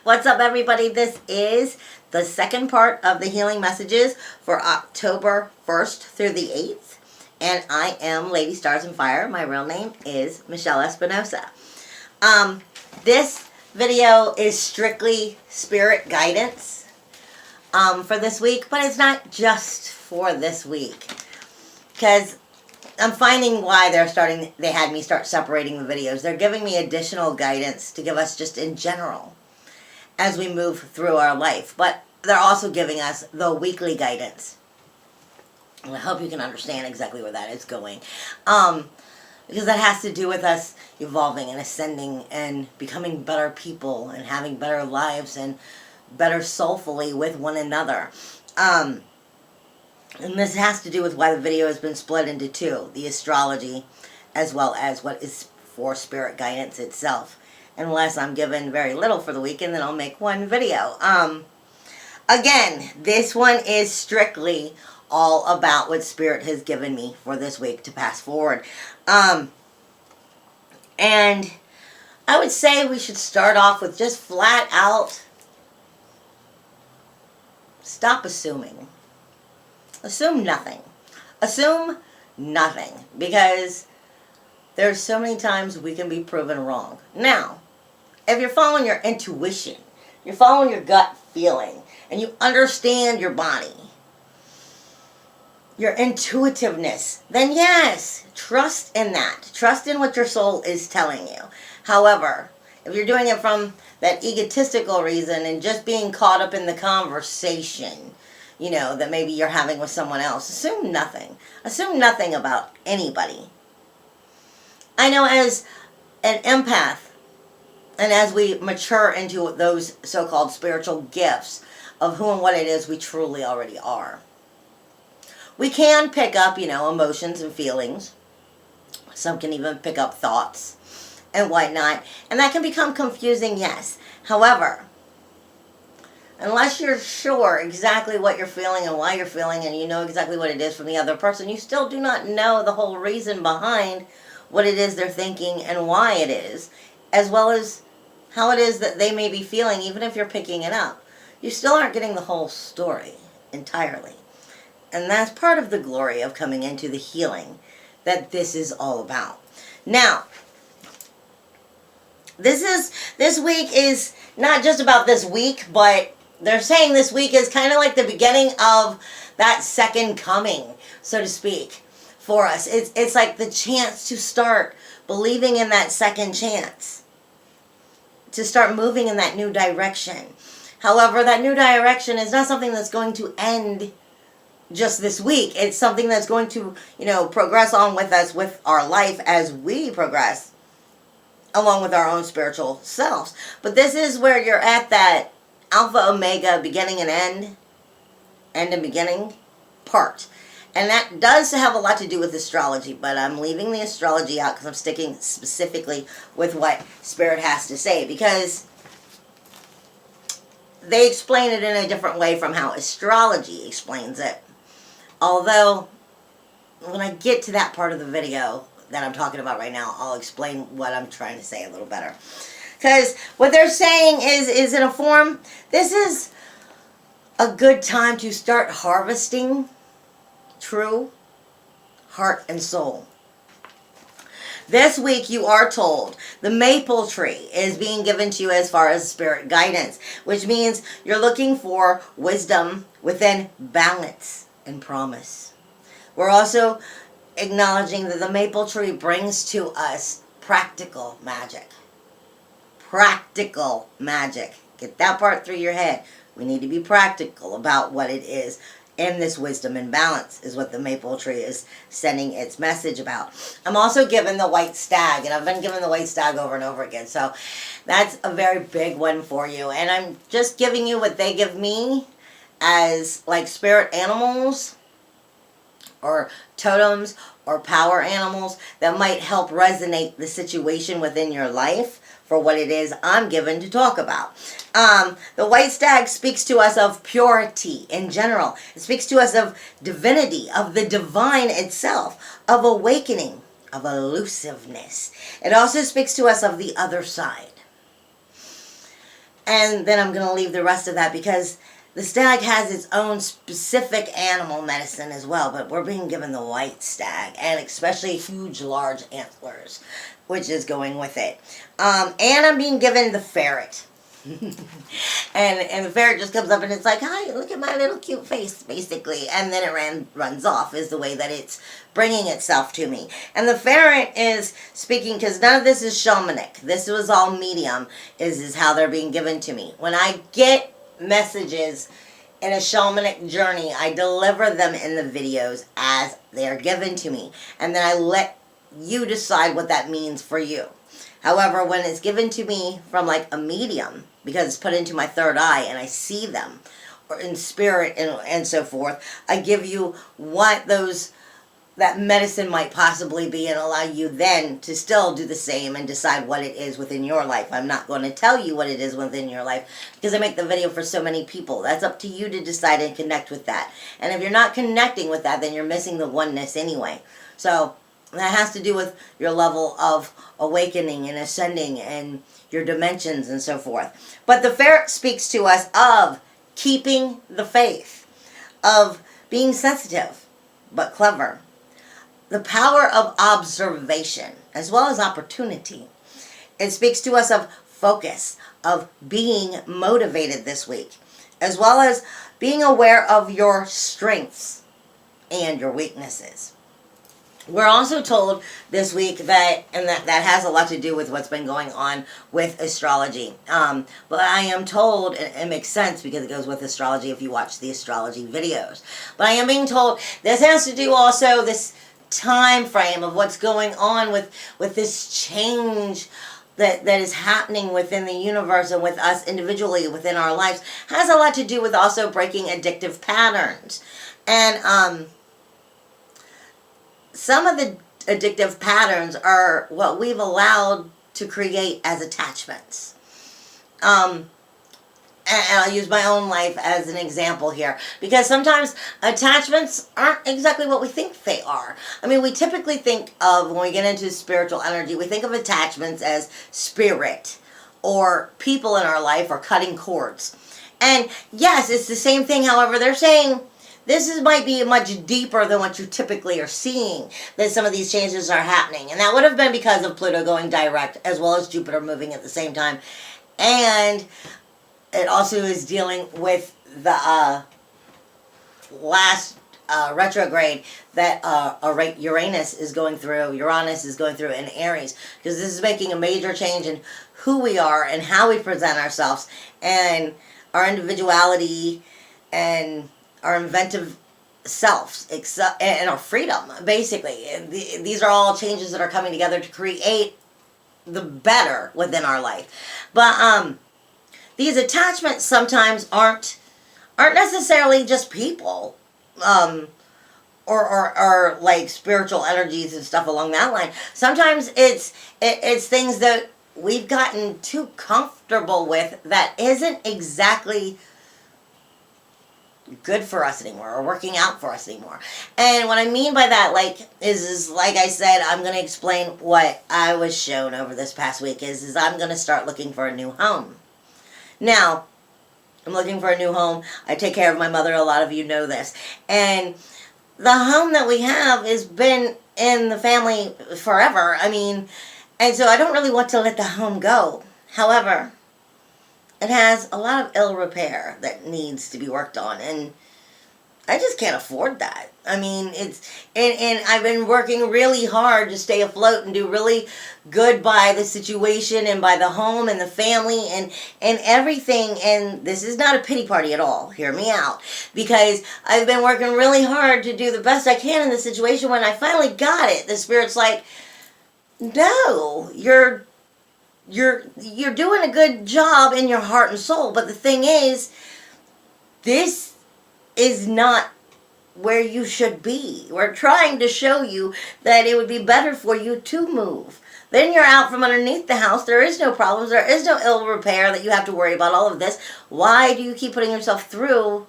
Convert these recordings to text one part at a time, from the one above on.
What's up, everybody? This is the second part of the healing messages for October 1st through the 8th. And I am Lady Stars and Fire. My real name is Michelle Espinosa. This video is strictly spirit guidance for this week, but it's not just for this week. Because I'm finding why they had me start separating the videos. They're giving me additional guidance to give us just in general as we move through our life. But they're also giving us the weekly guidance. And I hope you can understand exactly where that is going. Because that has to do with us evolving and ascending and becoming better people and having better lives and better soulfully with one another. And this has to do with why the video has been split into two. The astrology as well as what is for spirit guidance itself. Unless I'm given very little for the weekend, then I'll make one video. Again, this one is strictly all about what Spirit has given me for this week to pass forward. And I would say we should start off with just flat out, stop assuming. Assume nothing. Assume nothing. Because there's so many times we can be proven wrong. Now, if you're following your intuition, you're following your gut feeling, and you understand your body, your intuitiveness, then yes, trust in that. Trust in what your soul is telling you. However, if you're doing it from that egotistical reason and just being caught up in the conversation, you know, that maybe you're having with someone else, assume nothing. Assume nothing about anybody. I know as an empath, and as we mature into those so-called spiritual gifts of who and what it is we truly already are, we can pick up, you know, emotions and feelings. Some can even pick up thoughts and whatnot. And that can become confusing, yes. However, unless you're sure exactly what you're feeling and why you're feeling, and you know exactly what it is from the other person, you still do not know the whole reason behind what it is they're thinking and why it is, as well as how it is that they may be feeling, even if you're picking it up. You still aren't getting the whole story entirely. And that's part of the glory of coming into the healing that this is all about. Now, this week is not just about this week, but they're saying this week is kind of like the beginning of that second coming, so to speak, for us. It's like the chance to start believing in that second chance, to start moving in that new direction. However, that new direction is not something that's going to end just this week. It's something that's going to, you know, progress on with us with our life as we progress along with our own spiritual selves. But this is where you're at that alpha omega beginning and end and beginning part. And that does have a lot to do with astrology, but I'm leaving the astrology out because I'm sticking specifically with what Spirit has to say, because they explain it in a different way from how astrology explains it. Although, when I get to that part of the video that I'm talking about right now, I'll explain what I'm trying to say a little better. Because what they're saying is in a form, this is a good time to start harvesting true heart and soul. This week you are told the maple tree is being given to you as far as spirit guidance, which means you're looking for wisdom within balance and promise. We're also acknowledging that the maple tree brings to us practical magic. Practical magic. Get that part through your head. We need to be practical about what it is. And this wisdom and balance is what the maple tree is sending its message about. I'm also given the white stag, and I've been given the white stag over and over again. So that's a very big one for you. And I'm just giving you what they give me as like spirit animals or totems or power animals that might help resonate the situation within your life for what it is I'm given to talk about. The white stag speaks to us of purity in general. It speaks to us of divinity, of the divine itself, of awakening, of elusiveness. It also speaks to us of the other side. And then I'm going to leave the rest of that because the stag has its own specific animal medicine as well, but we're being given the white stag, and especially huge, large antlers, which is going with it. And I'm being given the ferret. and the ferret just comes up and it's like, hi, look at my little cute face, basically. And then it runs off is the way that it's bringing itself to me. And the ferret is speaking, because none of this is shamanic. This was all medium, is how they're being given to me. When I get messages in a shamanic journey, I deliver them in the videos as they are given to me. And then I let you decide what that means for you. However, when it's given to me from like a medium, because it's put into my third eye and I see them or in spirit and so forth, I give you what that medicine might possibly be and allow you then to still do the same and decide what it is within your life. I'm not going to tell you what it is within your life because I make the video for so many people. That's up to you to decide and connect with that. And if you're not connecting with that, then you're missing the oneness anyway. So that has to do with your level of awakening and ascending and your dimensions and so forth. But the ferret speaks to us of keeping the faith, of being sensitive but clever, the power of observation as well as opportunity. It speaks to us of focus, of being motivated this week, as well as being aware of your strengths and your weaknesses. We're also told this week that has a lot to do with what's been going on with astrology. But I am told, and it makes sense because it goes with astrology if you watch the astrology videos. But I am being told this has to do also this time frame of what's going on with this change that is happening within the universe and with us individually within our lives. Has a lot to do with also breaking addictive patterns. And some of the addictive patterns are what we've allowed to create as attachments. And I'll use my own life as an example here. Because sometimes attachments aren't exactly what we think they are. I mean, we typically think of, when we get into spiritual energy, we think of attachments as spirit or people in our life or cutting cords. And yes, it's the same thing. However, they're saying might be much deeper than what you typically are seeing, that some of these changes are happening. And that would have been because of Pluto going direct, as well as Jupiter moving at the same time. And it also is dealing with the last retrograde that Uranus is going through in Aries. Because this is making a major change in who we are and how we present ourselves and our individuality and our inventive selves and our freedom, basically. These are all changes that are coming together to create the better within our life. But these attachments sometimes aren't necessarily just people, or like spiritual energies and stuff along that line. Sometimes it's things that we've gotten too comfortable with that isn't exactly good for us anymore or working out for us anymore. And what I mean by that, is like I said, I'm going to explain what I was shown over this past week is I'm going to start looking for a new home. Now, I'm looking for a new home. I take care of my mother. A lot of you know this. And the home that we have has been in the family forever. I mean, and so I don't really want to let the home go. However, it has a lot of ill repair that needs to be worked on, and I just can't afford that. I mean, and I've been working really hard to stay afloat and do really good by the situation and by the home and the family and everything. And this is not a pity party at all. Hear me out. Because I've been working really hard to do the best I can in this situation. When I finally got it, the Spirit's like, no, you're doing a good job in your heart and soul, but the thing is, this is not where you should be. We're trying to show you that it would be better for you to move. Then you're out from underneath the house. There is no problems. There is no ill repair that you have to worry about all of this. Why do you keep putting yourself through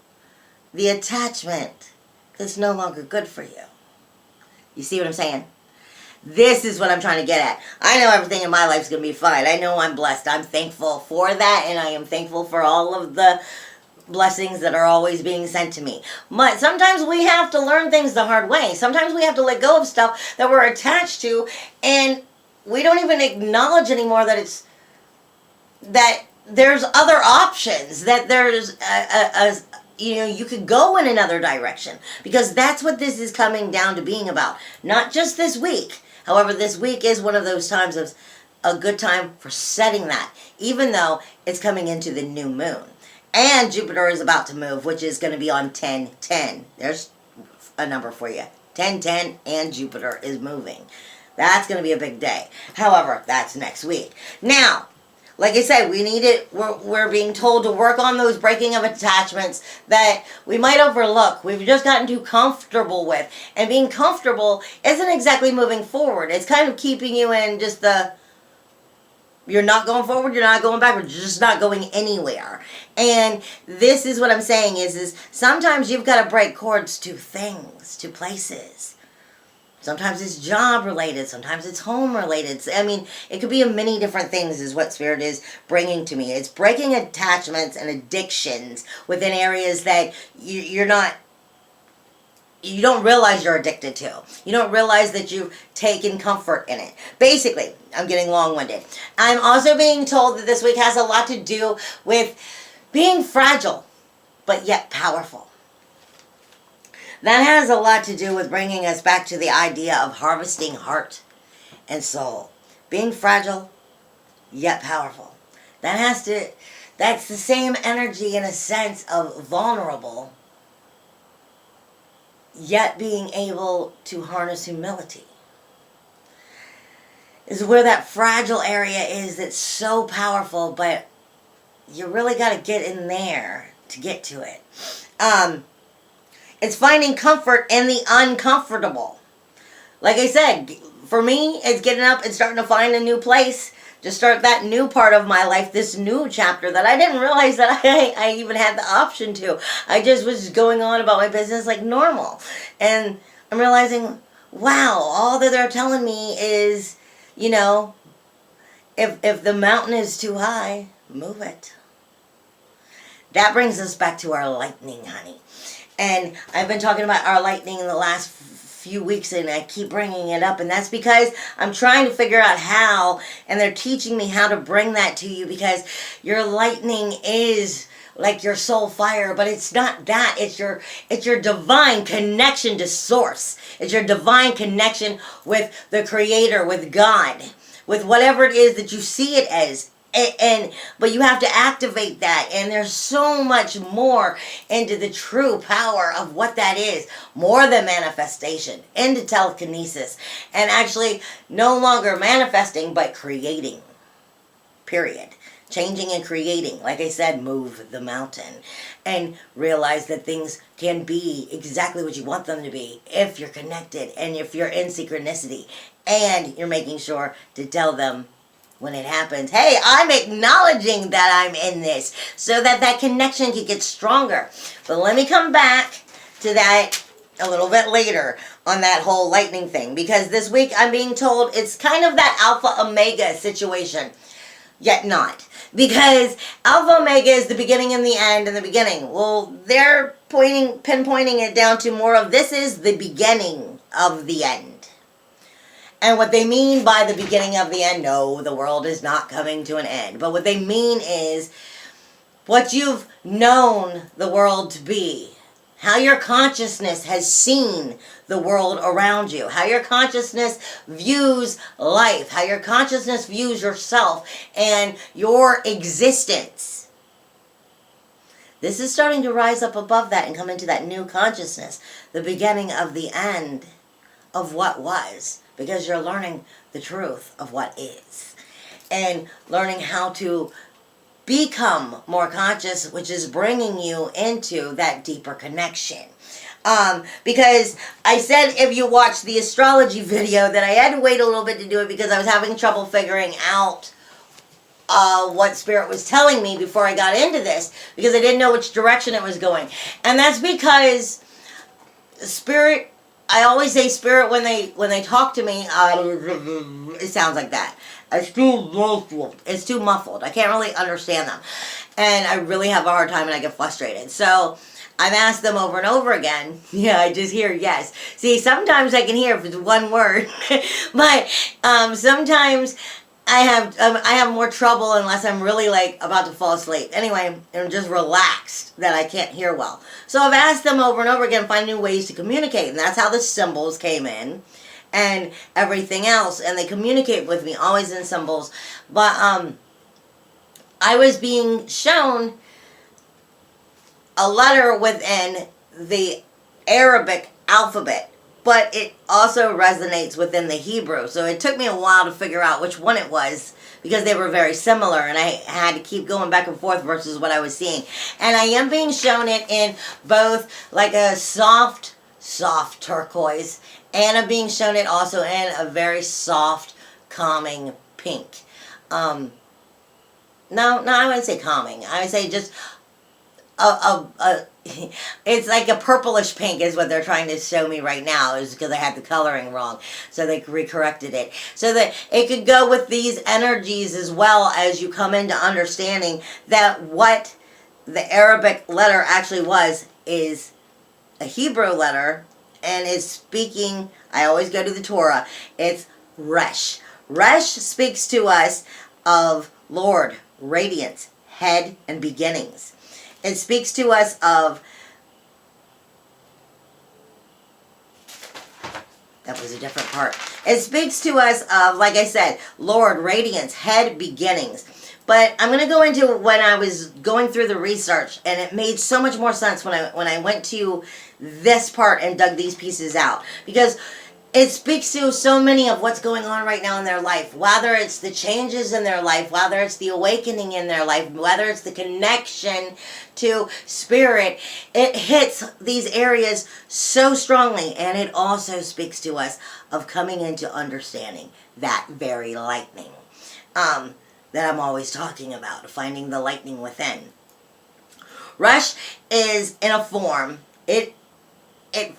the attachment that's no longer good for you? You see what I'm saying? This is what I'm trying to get at. I know everything in my life is going to be fine. I know I'm blessed. I'm thankful for that, and I am thankful for all of the blessings that are always being sent to me. But sometimes we have to learn things the hard way. Sometimes we have to let go of stuff that we're attached to, and we don't even acknowledge anymore that there's other options, that there's you could go in another direction, because that's what this is coming down to being about. Not just this week. However, this week is one of those times of a good time for setting that, even though it's coming into the new moon. And Jupiter is about to move, which is going to be on 10/10. There's a number for you. 10/10, and Jupiter is moving. That's going to be a big day. However, that's next week. Now, like I said, we're being told to work on those breaking of attachments that we might overlook. We've just gotten too comfortable with. And being comfortable isn't exactly moving forward. It's kind of keeping you in just you're not going forward, you're not going backward, you're just not going anywhere. And this is what I'm saying is sometimes you've got to break cords to things, to places. Sometimes it's job related, sometimes it's home related. I mean, it could be many different things is what Spirit is bringing to me. It's breaking attachments and addictions within areas that you don't realize you're addicted to. You don't realize that you've taken comfort in it. Basically, I'm getting long-winded. I'm also being told that this week has a lot to do with being fragile, but yet powerful. That has a lot to do with bringing us back to the idea of harvesting heart and soul. Being fragile, yet powerful. That's the same energy in a sense of vulnerable, yet being able to harness humility. Is where that fragile area is that's so powerful, but you really got to get in there to get to it. It's finding comfort in the uncomfortable. Like I said, for me, it's getting up and starting to find a new place, to start that new part of my life, this new chapter that I didn't realize that I even had the option to. I just was going on about my business like normal. And I'm realizing, wow, all that they're telling me is, if the mountain is too high, move it. That brings us back to our lightning, honey. And I've been talking about our lightning in the last few weeks, and I keep bringing it up, and that's because I'm trying to figure out how, and they're teaching me how to bring that to you, because your lightning is like your soul fire, but it's not that. It's your divine connection to source. It's your divine connection with the Creator, with God, with whatever it is that you see it as. But you have to activate that, and there's so much more into the true power of what that is, more than manifestation, into telekinesis, and actually no longer manifesting but creating, period. Changing and creating. Like I said, move the mountain and realize that things can be exactly what you want them to be if you're connected and if you're in synchronicity, and you're making sure to tell them when it happens, hey, I'm acknowledging that I'm in this, so that connection can get stronger. But let me come back to that a little bit later on that whole lightning thing, because this week I'm being told it's kind of that alpha omega situation, yet not. Because alpha omega is the beginning and the end and the beginning. Well, they're pinpointing it down to more of this is the beginning of the end. And what they mean by the beginning of the end, no, the world is not coming to an end. But what they mean is what you've known the world to be. How your consciousness has seen the world around you. How your consciousness views life. How your consciousness views yourself and your existence. This is starting to rise up above that and come into that new consciousness. The beginning of the end of what was. Because you're learning the truth of what is. And learning how to become more conscious, which is bringing you into that deeper connection. Because I said if you watch the astrology video that I had to wait a little bit to do it because I was having trouble figuring out what Spirit was telling me before I got into this. Because I didn't know which direction it was going. And that's because Spirit I always say spirit when they talk to me. It sounds like that. It's too muffled. It's too muffled. I can't really understand them, and I really have a hard time, and I get frustrated. So I've asked them over and over again. Yeah, I just hear yes. See, sometimes I can hear if it's one word, but sometimes I have more trouble unless I'm really like about to fall asleep. Anyway, I'm just relaxed that I can't hear well. So I've asked them over and over again, find new ways to communicate, and that's how the symbols came in, and everything else. And they communicate with me always in symbols. But I was being shown a letter within the Arabic alphabet, but it also resonates within the Hebrew. So it took me a while to figure out which one it was because they were very similar, and I had to keep going back and forth versus what I was seeing. And I am being shown it in both like a soft turquoise, and I'm being shown it also in a very soft, calming pink. No, I wouldn't say calming. I would say just it's like a purplish pink is what they're trying to show me right now, is because I had the coloring wrong, so they recorrected it so that it could go with these energies as well, as you come into understanding that what the Arabic letter actually was is a Hebrew letter, and is speaking. I always go to the Torah. It's Resh. Resh speaks to us of Lord, radiance, head, and beginnings. It speaks to us of, that was a different part. It speaks to us of, like I said, Lord, radiance, head, beginnings. But I'm going to go into when I was going through the research, and it made so much more sense when I went to this part and dug these pieces out. Because it speaks to so many of what's going on right now in their life, whether it's the changes in their life, whether it's the awakening in their life, whether it's the connection to spirit. It hits these areas so strongly, and it also speaks to us of coming into understanding that very lightning that I'm always talking about, finding the lightning within. Resh is in a form, it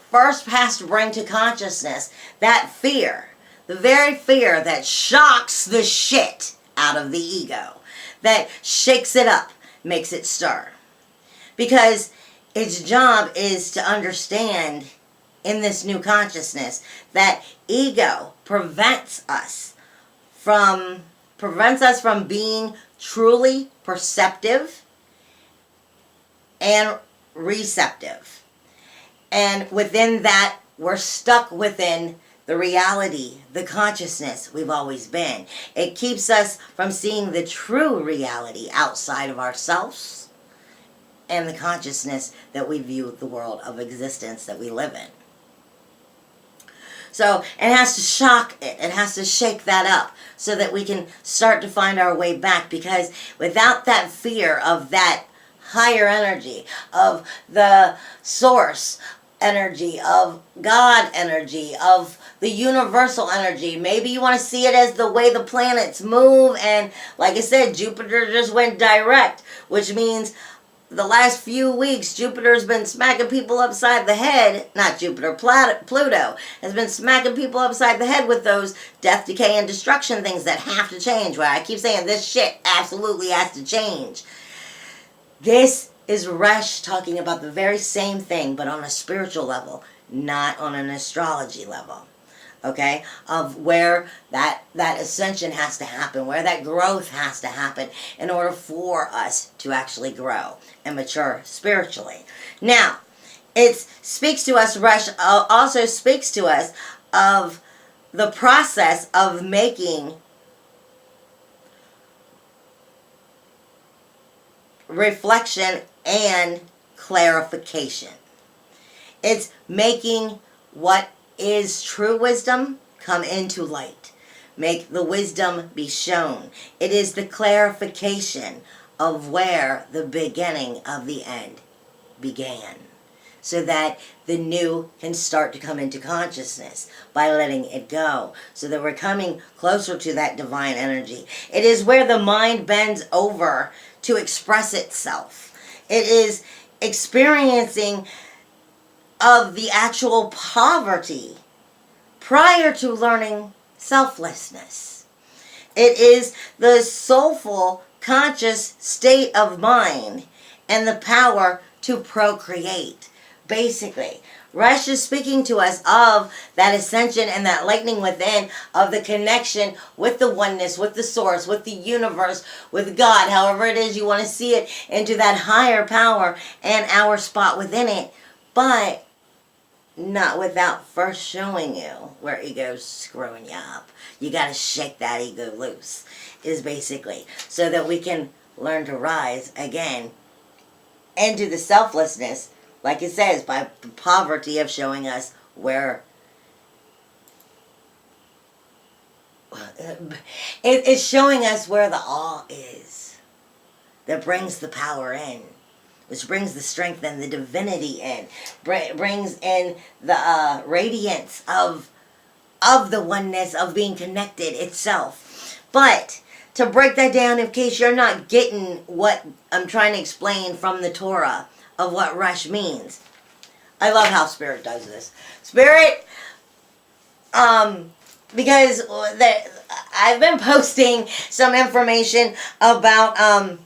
first has to bring to consciousness that fear, the very fear that shocks the shit out of the ego, that shakes it up, makes it stir. Because its job is to understand in this new consciousness that ego prevents us from being truly perceptive and receptive. And within that, we're stuck within the reality, the consciousness we've always been. It keeps us from seeing the true reality outside of ourselves and the consciousness that we view the world of existence that we live in. So it has to shock it. It has to shake that up so that we can start to find our way back. Because without that fear of that higher energy, of the source energy, of God energy, of the universal energy. Maybe you want to see it as the way the planets move, and like I said, Jupiter just went direct, which means the last few weeks Jupiter's been smacking people upside the head. Not Jupiter, Pluto has been smacking people upside the head with those death, decay, and destruction things that have to change. Right? I keep saying this shit absolutely has to change. This is Resh talking about the very same thing, but on a spiritual level, not on an astrology level. Okay? Of where that ascension has to happen, where that growth has to happen in order for us to actually grow and mature spiritually. Now, it speaks to us, Resh also speaks to us of the process of making reflection and clarification. It's making what is true wisdom come into light. Make the wisdom be shown. It is the clarification of where the beginning of the end began, so that the new can start to come into consciousness by letting it go, so that we're coming closer to that divine energy. It is where the mind bends over to express itself. It is experiencing of the actual poverty prior to learning selflessness. It is the soulful, conscious state of mind and the power to procreate. Basically, Resh is speaking to us of that ascension and that lightning within, of the connection with the oneness, with the source, with the universe, with God, however it is you want to see it, into that higher power and our spot within it, but not without first showing you where ego's screwing you up. You got to shake that ego loose, is basically, so that we can learn to rise again into the selflessness, like it says, by the poverty of showing us where it's showing us where the awe is that brings the power in, which brings the strength and the divinity in, brings in the radiance of the oneness of being connected itself. But to break that down, in case you're not getting what I'm trying to explain from the Torah of what Resh means, I love how Spirit does this. Spirit, because I've been posting some information about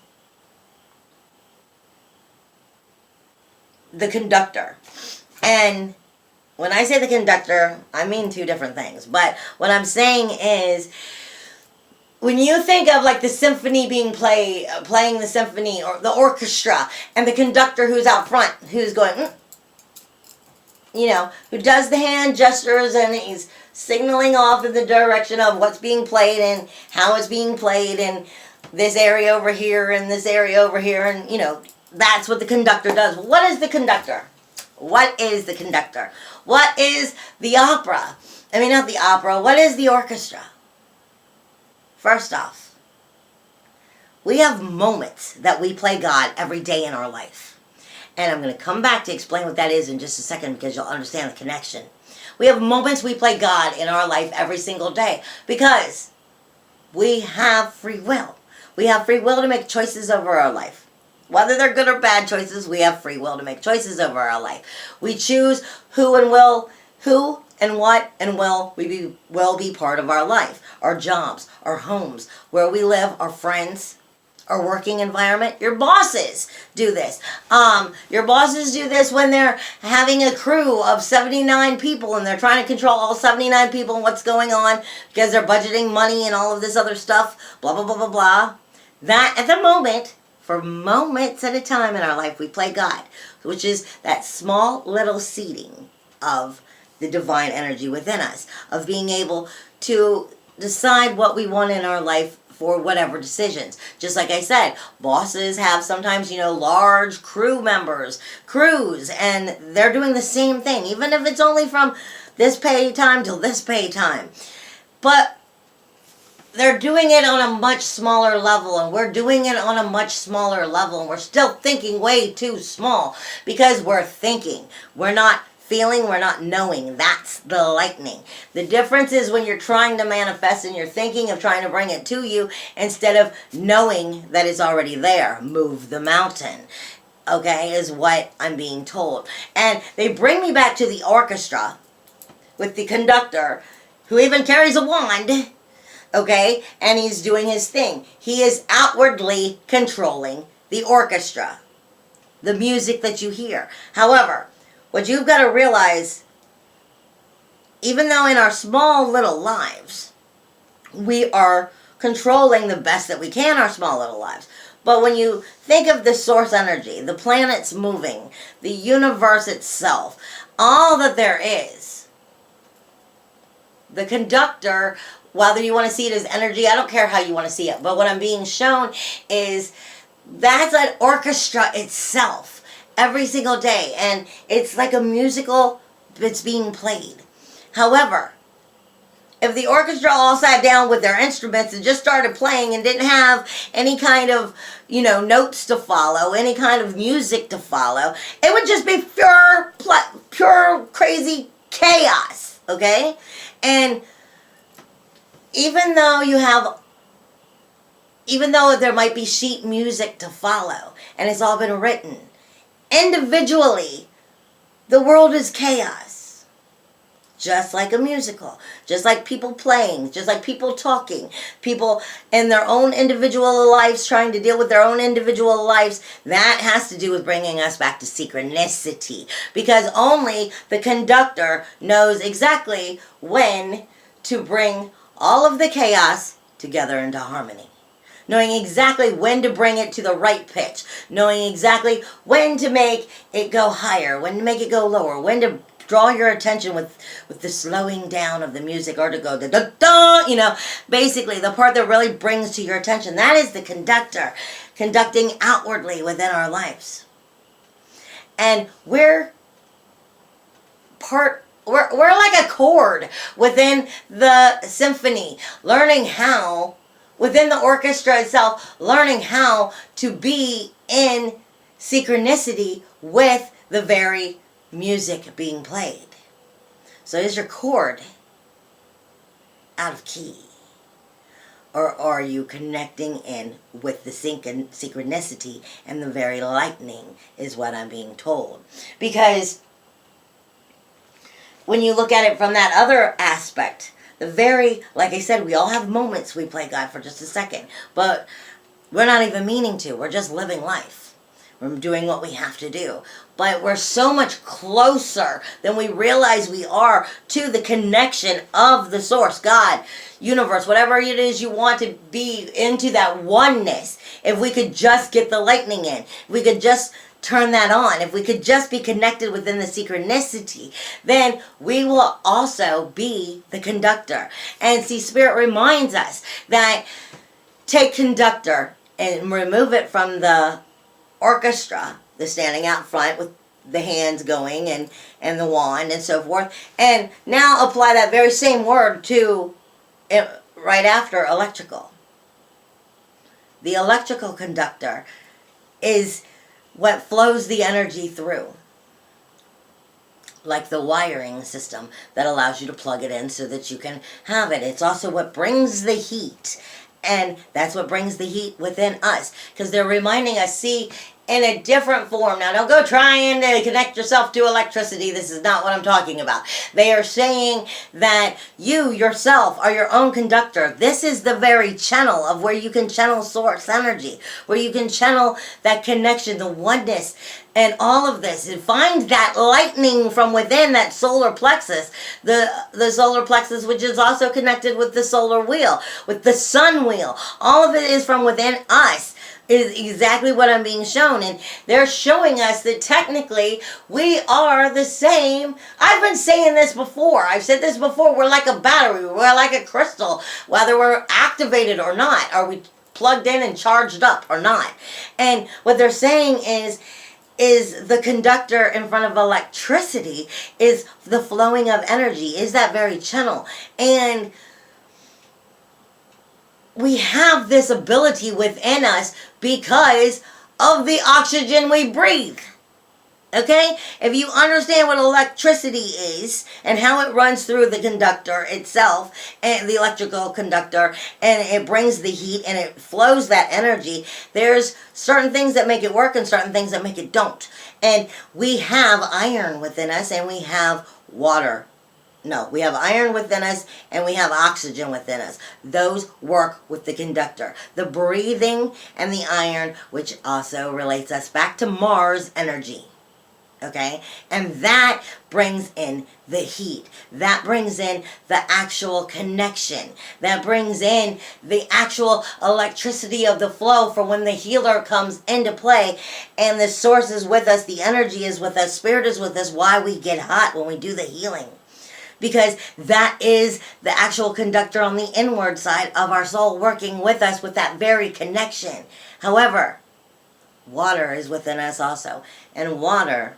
the conductor. And when I say the conductor, I mean two different things. But what I'm saying is, when you think of like the symphony being playing the symphony, or the orchestra, and the conductor who's out front, who's going, who does the hand gestures and he's signaling off in the direction of what's being played and how it's being played, and this area over here and this area over here, and that's what the conductor does. What is the conductor? What is the conductor? What is the opera? I mean, not the opera. What is the orchestra? First off, we have moments that we play God every day in our life. And I'm going to come back to explain what that is in just a second, because you'll understand the connection. We have moments we play God in our life every single day because we have free will. We have free will to make choices over our life. Whether they're good or bad choices, we have free will to make choices over our life. We choose who and what and will be part of our life. Our jobs, our homes, where we live, our friends, our working environment. Your bosses do this. Your bosses do this when they're having a crew of 79 people and they're trying to control all 79 people and what's going on because they're budgeting money and all of this other stuff, blah, blah, blah, blah, blah. That, at the moment, for moments at a time in our life, we play God, which is that small little seeding of the divine energy within us, of being able to decide what we want in our life for whatever decisions. Just like I said, bosses have sometimes, large crews, and they're doing the same thing, even if it's only from this pay time till this pay time. But they're doing it on a much smaller level, and we're doing it on a much smaller level, and we're still thinking way too small because we're thinking. We're not feeling, we're not knowing. That's the lightning. The difference is when you're trying to manifest and you're thinking of trying to bring it to you instead of knowing that it's already there. Move the mountain. Okay, is what I'm being told. And they bring me back to the orchestra with the conductor who even carries a wand. Okay, and he's doing his thing. He is outwardly controlling the orchestra, the music that you hear. However, what you've got to realize, even though in our small little lives, we are controlling the best that we can our small little lives. But when you think of the source energy, the planets moving, the universe itself, all that there is, the conductor, whether you want to see it as energy, I don't care how you want to see it, but what I'm being shown is that's an orchestra itself every single day, and it's like a musical that's being played. However, if the orchestra all sat down with their instruments and just started playing and didn't have any kind of, notes to follow, any kind of music to follow, it would just be pure crazy chaos, okay? And even though there might be sheet music to follow, and it's all been written, individually, The world is chaos. Just like a musical, just like people playing, just like people talking, people in their own individual lives trying to deal with their own individual lives. That has to do with bringing us back to synchronicity, because only the conductor knows exactly when to bring all of the chaos together into harmony. Knowing exactly when to bring it to the right pitch, knowing exactly when to make it go higher, when to make it go lower, when to draw your attention with the slowing down of the music, or to go da da da, basically the part that really brings to your attention. That is the conductor, conducting outwardly within our lives. And we're like a chord within the symphony, learning how, within the orchestra itself, learning how to be in synchronicity with the very music being played. So is your chord out of key? Or are you connecting in with the synchronicity and the very lightning, is what I'm being told. Because when you look at it from that other aspect, like I said, we all have moments we play God for just a second, but we're not even meaning to. We're just living life. We're doing what we have to do. But we're so much closer than we realize we are to the connection of the source, God, universe, whatever it is you want to be, into that oneness. If we could just get the lightning in, if we could just turn that on, if we could just be connected within the synchronicity, then we will also be the conductor. And see, Spirit reminds us that take conductor and remove it from the orchestra, the standing out front with the hands going and the wand and so forth, and now apply that very same word to right after electrical. The electrical conductor is what flows the energy through, like the wiring system that allows you to plug it in so that you can have it. It's also what brings the heat, and that's what brings the heat within us, because they're reminding us, see, in a different form. Now, don't go trying to connect yourself to electricity. This is not what I'm talking about. They are saying that you yourself are your own conductor. This is the very channel of where you can channel source energy, where you can channel that connection, the oneness, and all of this, and find that lightning from within that solar plexus, the solar plexus, which is also connected with the solar wheel, with the sun wheel. All of it is from within us, is exactly what I'm being shown. And they're showing us that technically we are the same. I've been saying this before. I've said this before. We're like a battery. We're like a crystal, whether we're activated or not. Are we plugged in and charged up or not? And what they're saying is the conductor in front of electricity is the flowing of energy, is that very channel. And we have this ability within us because of the oxygen we breathe. Okay? If you understand what electricity is and how it runs through the conductor itself, and the electrical conductor, and it brings the heat and it flows that energy, there's certain things that make it work and certain things that make it don't. And we have iron within us, and we have water. No, we have iron within us and we have oxygen within us. Those work with the conductor. The breathing and the iron, which also relates us back to Mars energy. Okay? And that brings in the heat. That brings in the actual connection. That brings in the actual electricity of the flow for when the healer comes into play. And the source is with us. The energy is with us. Spirit is with us. Why we get hot when we do the healing. Because that is the actual conductor on the inward side of our soul working with us with that very connection. However, water is within us also. And water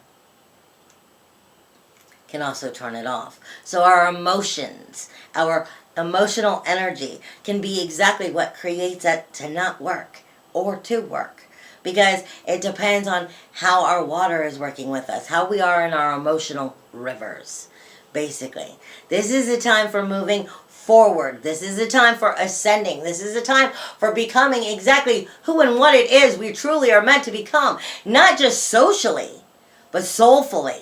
can also turn it off. So our emotions, our emotional energy can be exactly what creates it to not work or to work. Because it depends on how our water is working with us, how we are in our emotional rivers. Basically, this is a time for moving forward. This is a time for ascending. This is a time for becoming exactly who and what it is we truly are meant to become. Not just socially, but soulfully.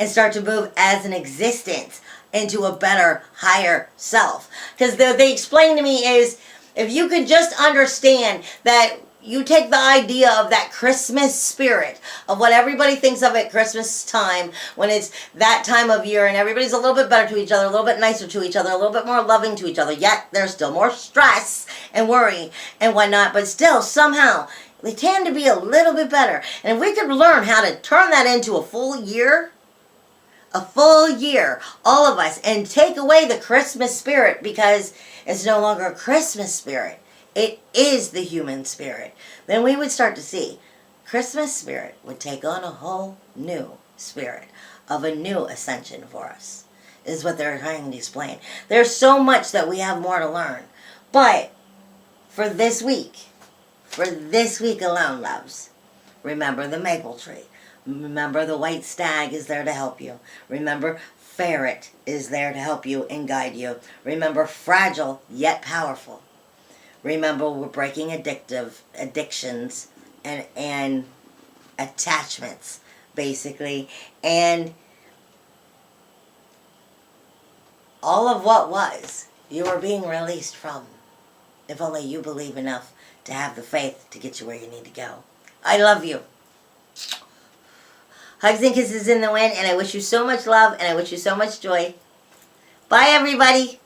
and start to move as an existence into a better, higher self. Because they explain to me is, if you could just understand that you take the idea of that Christmas spirit of what everybody thinks of at Christmas time, when it's that time of year and everybody's a little bit better to each other, a little bit nicer to each other, a little bit more loving to each other, yet there's still more stress and worry and whatnot, but still somehow they tend to be a little bit better. And if we could learn how to turn that into a full year, all of us, and take away the Christmas spirit, because it's no longer a Christmas spirit. It is the human spirit. Then we would start to see Christmas spirit would take on a whole new spirit of a new ascension for us, is what they're trying to explain. There's so much that we have more to learn. But for this week alone, loves, remember the maple tree. Remember the white stag is there to help you. Remember ferret is there to help you and guide you. Remember fragile yet powerful. Remember we're breaking addictions and attachments, basically. And all of what was, you are being released from. If only you believe enough to have the faith to get you where you need to go. I love you. Hugs and kisses in the wind, and I wish you so much love, and I wish you so much joy. Bye, everybody.